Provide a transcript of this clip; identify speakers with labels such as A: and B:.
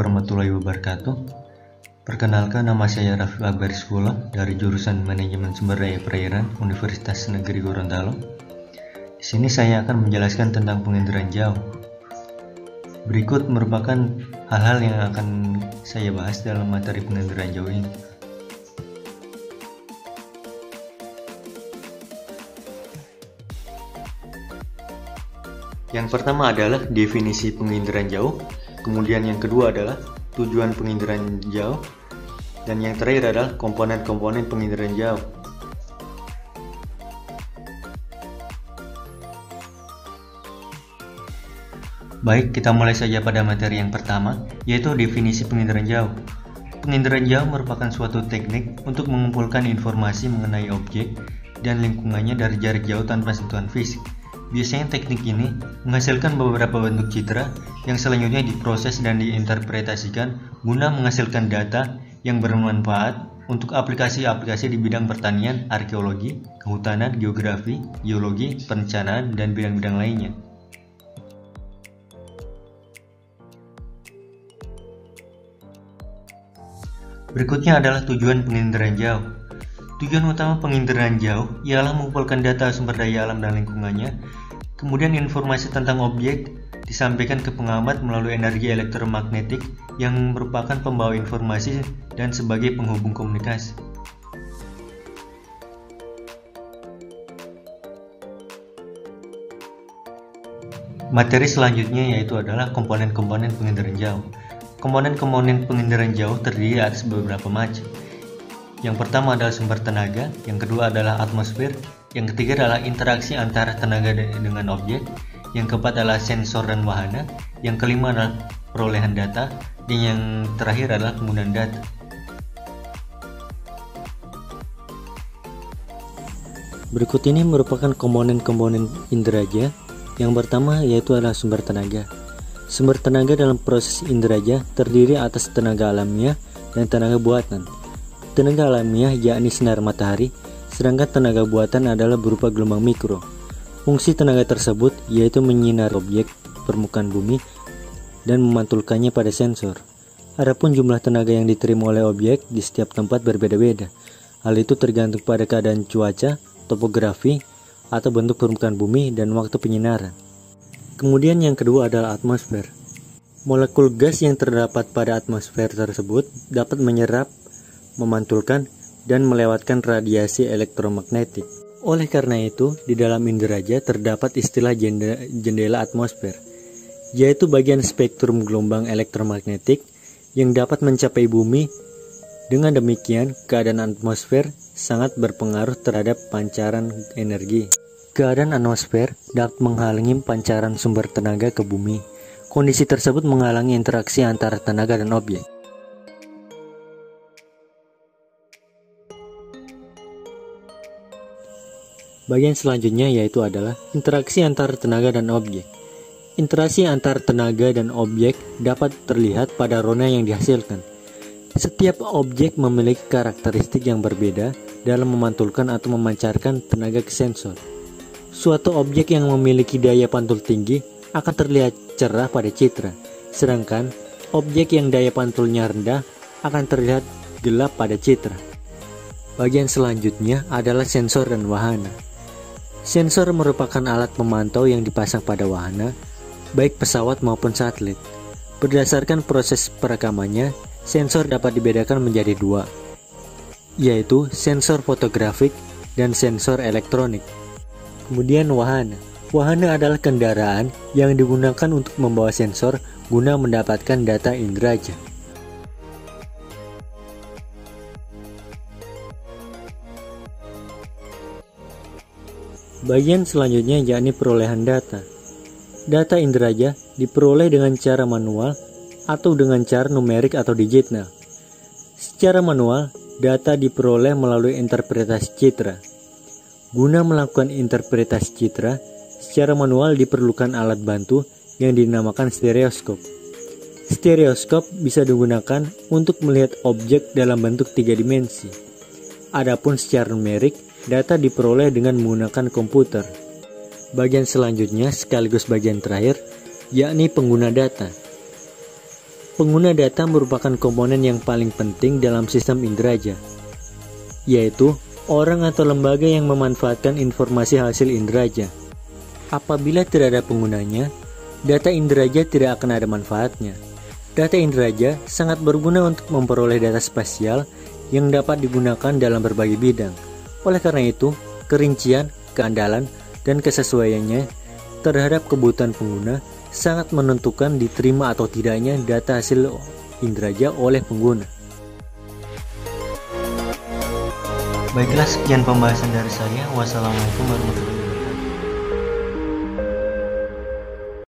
A: warahmatullahi wabarakatuh. Perkenalkan, nama saya Rafiq Akbar Sekolah dari jurusan Manajemen Sumber Daya Perairan Universitas Negeri Gorontalo. Di sini saya akan menjelaskan tentang penginderaan jauh. Berikut merupakan hal-hal yang akan saya bahas dalam materi penginderaan jauh ini. Yang pertama adalah definisi penginderaan jauh, kemudian yang kedua adalah tujuan penginderaan jauh, dan yang terakhir adalah komponen-komponen penginderaan jauh. Baik, kita mulai saja pada materi yang pertama, yaitu definisi penginderaan jauh. Penginderaan jauh merupakan suatu teknik untuk mengumpulkan informasi mengenai objek dan lingkungannya dari jarak jauh tanpa sentuhan fisik. Biasanya teknik ini menghasilkan beberapa bentuk citra yang selanjutnya diproses dan diinterpretasikan guna menghasilkan data yang bermanfaat untuk aplikasi-aplikasi di bidang pertanian, arkeologi, kehutanan, geografi, geologi, perencanaan, dan bidang-bidang lainnya. Berikutnya adalah tujuan penginderaan jauh. Tujuan utama penginderaan jauh ialah mengumpulkan data sumber daya alam dan lingkungannya, kemudian informasi tentang objek disampaikan ke pengamat melalui energi elektromagnetik yang merupakan pembawa informasi dan sebagai penghubung komunikasi. Materi selanjutnya yaitu adalah komponen-komponen penginderaan jauh. Komponen-komponen penginderaan jauh terdiri atas beberapa macam. Yang pertama adalah sumber tenaga, yang kedua adalah atmosfer, yang ketiga adalah interaksi antara tenaga dengan objek, yang keempat adalah sensor dan wahana, yang kelima adalah perolehan data, dan yang terakhir adalah penggunaan data. Berikut ini merupakan komponen-komponen inderaja. Yang pertama yaitu adalah sumber tenaga. Sumber tenaga dalam proses inderaja terdiri atas tenaga alamiah dan tenaga buatan. Tenaga alamiah yakni sinar matahari, sedangkan tenaga buatan adalah berupa gelombang mikro. Fungsi tenaga tersebut yaitu menyinari objek permukaan bumi dan memantulkannya pada sensor. Adapun jumlah tenaga yang diterima oleh objek di setiap tempat berbeda-beda. Hal itu tergantung pada keadaan cuaca, topografi, atau bentuk permukaan bumi dan waktu penyinaran. Kemudian yang kedua adalah atmosfer. Molekul gas yang terdapat pada atmosfer tersebut dapat menyerap, memantulkan, dan melewatkan radiasi elektromagnetik. Oleh karena itu, di dalam inderaja terdapat istilah jendela atmosfer, yaitu bagian spektrum gelombang elektromagnetik yang dapat mencapai bumi. Dengan demikian, keadaan atmosfer sangat berpengaruh terhadap pancaran energi. Keadaan atmosfer dapat menghalangi pancaran sumber tenaga ke bumi. Kondisi tersebut menghalangi interaksi antara tenaga dan objek. Bagian selanjutnya yaitu adalah interaksi antar tenaga dan objek. Interaksi antar tenaga dan objek dapat terlihat pada rona yang dihasilkan. Setiap objek memiliki karakteristik yang berbeda dalam memantulkan atau memancarkan tenaga ke sensor. Suatu objek yang memiliki daya pantul tinggi akan terlihat cerah pada citra, sedangkan objek yang daya pantulnya rendah akan terlihat gelap pada citra. Bagian selanjutnya adalah sensor dan wahana. Sensor merupakan alat pemantau yang dipasang pada wahana, baik pesawat maupun satelit. Berdasarkan proses perekamannya, sensor dapat dibedakan menjadi dua, yaitu sensor fotografik dan sensor elektronik. Kemudian wahana. Wahana adalah kendaraan yang digunakan untuk membawa sensor guna mendapatkan data inderaja. Bagian selanjutnya yakni perolehan data. Data inderaja diperoleh dengan cara manual atau dengan cara numerik atau digital. Secara manual, data diperoleh melalui interpretasi citra. Guna melakukan interpretasi citra, secara manual diperlukan alat bantu yang dinamakan stereoskop. Stereoskop bisa digunakan untuk melihat objek dalam bentuk 3 dimensi. Adapun secara numerik, data diperoleh dengan menggunakan komputer. Bagian selanjutnya sekaligus bagian terakhir yakni pengguna data. Pengguna data merupakan komponen yang paling penting dalam sistem inderaja, yaitu orang atau lembaga yang memanfaatkan informasi hasil inderaja. Apabila tidak ada penggunanya, data inderaja tidak akan ada manfaatnya. Data inderaja sangat berguna untuk memperoleh data spasial yang dapat digunakan dalam berbagai bidang. Oleh karena itu, kerincian, keandalan, dan kesesuaiannya terhadap kebutuhan pengguna sangat menentukan diterima atau tidaknya data hasil inderaja oleh pengguna.
B: Baiklah, sekian pembahasan dari saya. Wassalamualaikum warahmatullahi wabarakatuh.